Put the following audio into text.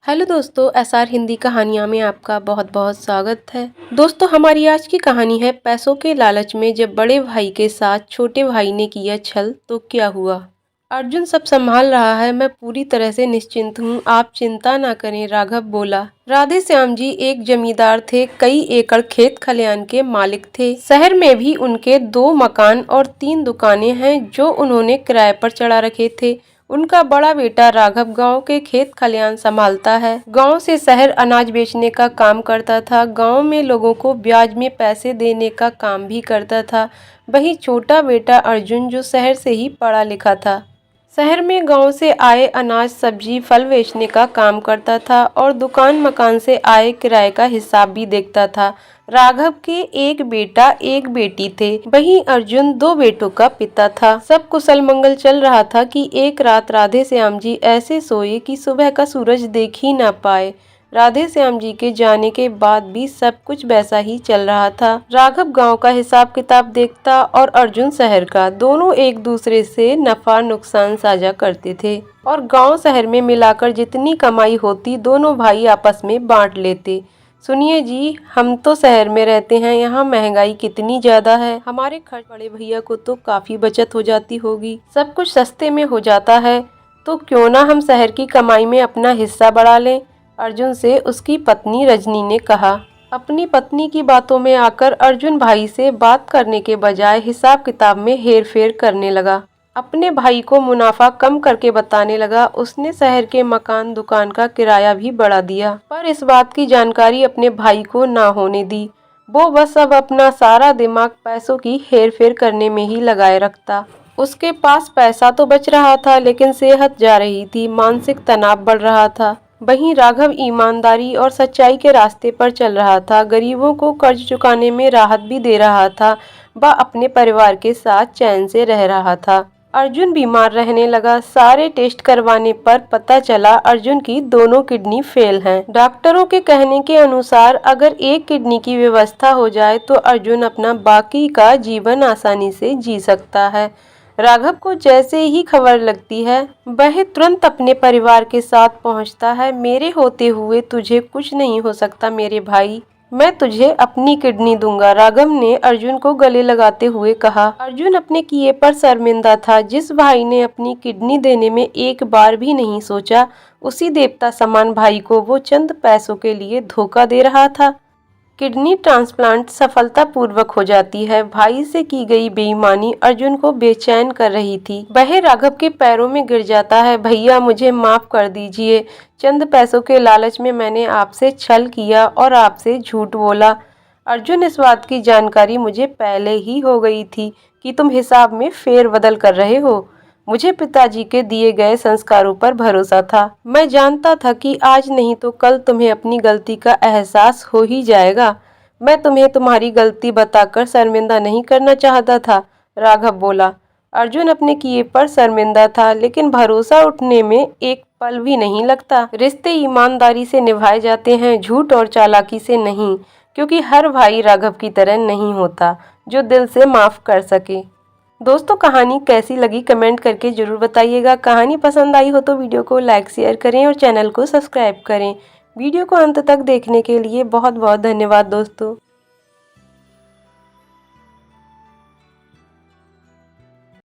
Hello दोस्तों, SR Hindi कहानियाँ में आपका बहुत बहुत स्वागत है। दोस्तों, हमारी आज की कहानी है पैसों के लालच में जब बड़े भाई के साथ छोटे भाई ने किया छल तो क्या हुआ। अर्जुन सब संभाल रहा है, मैं पूरी तरह से निश्चिंत हूँ, आप चिंता ना करें, राघव बोला। राधे श्याम जी एक जमींदार थे, कई एकड़ खेत खलियान के मालिक थे। शहर में भी उनके 2 मकान और 3 दुकानें हैं जो उन्होंने किराए पर चढ़ा रखे थे। उनका बड़ा बेटा राघव गांव के खेत खलियान संभालता है। गांव से शहर अनाज बेचने का काम करता था। गांव में लोगों को ब्याज में पैसे देने का काम भी करता था। वहीं छोटा बेटा अर्जुन जो शहर से ही पढ़ा लिखा था, शहर में गांव से आए अनाज सब्जी फल बेचने का काम करता था और दुकान मकान से आए किराए का हिसाब भी देखता था। राघव के एक बेटा एक बेटी थे, वहीं अर्जुन 2 बेटों का पिता था। सब कुशल मंगल चल रहा था कि एक रात राधे श्याम जी ऐसे सोए कि सुबह का सूरज देख ही ना पाए। राधे श्याम जी के जाने के बाद भी सब कुछ वैसा ही चल रहा था। राघव गांव का हिसाब किताब देखता और अर्जुन शहर का। दोनों एक दूसरे से नफा नुकसान साझा करते थे और गांव शहर में मिलाकर जितनी कमाई होती दोनों भाई आपस में बांट लेते। सुनिए जी, हम तो शहर में रहते हैं, यहाँ महंगाई कितनी ज्यादा है, हमारे खर्च बड़े भैया को तो काफी बचत हो जाती होगी, सब कुछ सस्ते में हो जाता है, तो क्यों ना हम शहर की कमाई में अपना हिस्सा बढ़ा लें, अर्जुन से उसकी पत्नी रजनी ने कहा। अपनी पत्नी की बातों में आकर अर्जुन भाई से बात करने के बजाय हिसाब किताब में हेर फेर करने लगा। अपने भाई को मुनाफा कम करके बताने लगा। उसने शहर के मकान दुकान का किराया भी बढ़ा दिया, पर इस बात की जानकारी अपने भाई को ना होने दी। वो बस अब अपना सारा दिमाग पैसों की हेर फेर करने में ही लगाए रखता। उसके पास पैसा तो बच रहा था, लेकिन सेहत जा रही थी, मानसिक तनाव बढ़ रहा था। वहीं राघव ईमानदारी और सच्चाई के रास्ते पर चल रहा था, गरीबों को कर्ज चुकाने में राहत भी दे रहा था, वह अपने परिवार के साथ चैन से रह रहा था। अर्जुन बीमार रहने लगा। सारे टेस्ट करवाने पर पता चला अर्जुन की दोनों किडनी फेल हैं। डॉक्टरों के कहने के अनुसार अगर एक किडनी की व्यवस्था हो जाए तो अर्जुन अपना बाकी का जीवन आसानी से जी सकता है। राघव को जैसे ही खबर लगती है वह तुरंत अपने परिवार के साथ पहुंचता है। मेरे होते हुए तुझे कुछ नहीं हो सकता मेरे भाई, मैं तुझे अपनी किडनी दूंगा, राघव ने अर्जुन को गले लगाते हुए कहा। अर्जुन अपने किए पर शर्मिंदा था। जिस भाई ने अपनी किडनी देने में एक बार भी नहीं सोचा, उसी देवता समान भाई को वो चंद पैसों के लिए धोखा दे रहा था। किडनी ट्रांसप्लांट सफलतापूर्वक हो जाती है। भाई से की गई बेईमानी अर्जुन को बेचैन कर रही थी। वह राघव के पैरों में गिर जाता है। भैया मुझे माफ कर दीजिए, चंद पैसों के लालच में मैंने आपसे छल किया और आपसे झूठ बोला। अर्जुन, इस बात की जानकारी मुझे पहले ही हो गई थी कि तुम हिसाब में फेरबदल कर रहे हो। मुझे पिताजी के दिए गए संस्कारों पर भरोसा था। मैं जानता था कि आज नहीं तो कल तुम्हें अपनी गलती का एहसास हो ही जाएगा। मैं तुम्हें तुम्हारी गलती बताकर शर्मिंदा नहीं करना चाहता था, राघव बोला। अर्जुन अपने किए पर शर्मिंदा था, लेकिन भरोसा उठने में एक पल भी नहीं लगता। रिश्ते ईमानदारी से निभाए जाते हैं, झूठ और चालाकी से नहीं, क्योंकि हर भाई राघव की तरह नहीं होता जो दिल से माफ कर सके। दोस्तों, कहानी कैसी लगी कमेंट करके जरूर बताइएगा। कहानी पसंद आई हो तो वीडियो को लाइक शेयर करें और चैनल को सब्सक्राइब करें। वीडियो को अंत तक देखने के लिए बहुत बहुत धन्यवाद दोस्तों।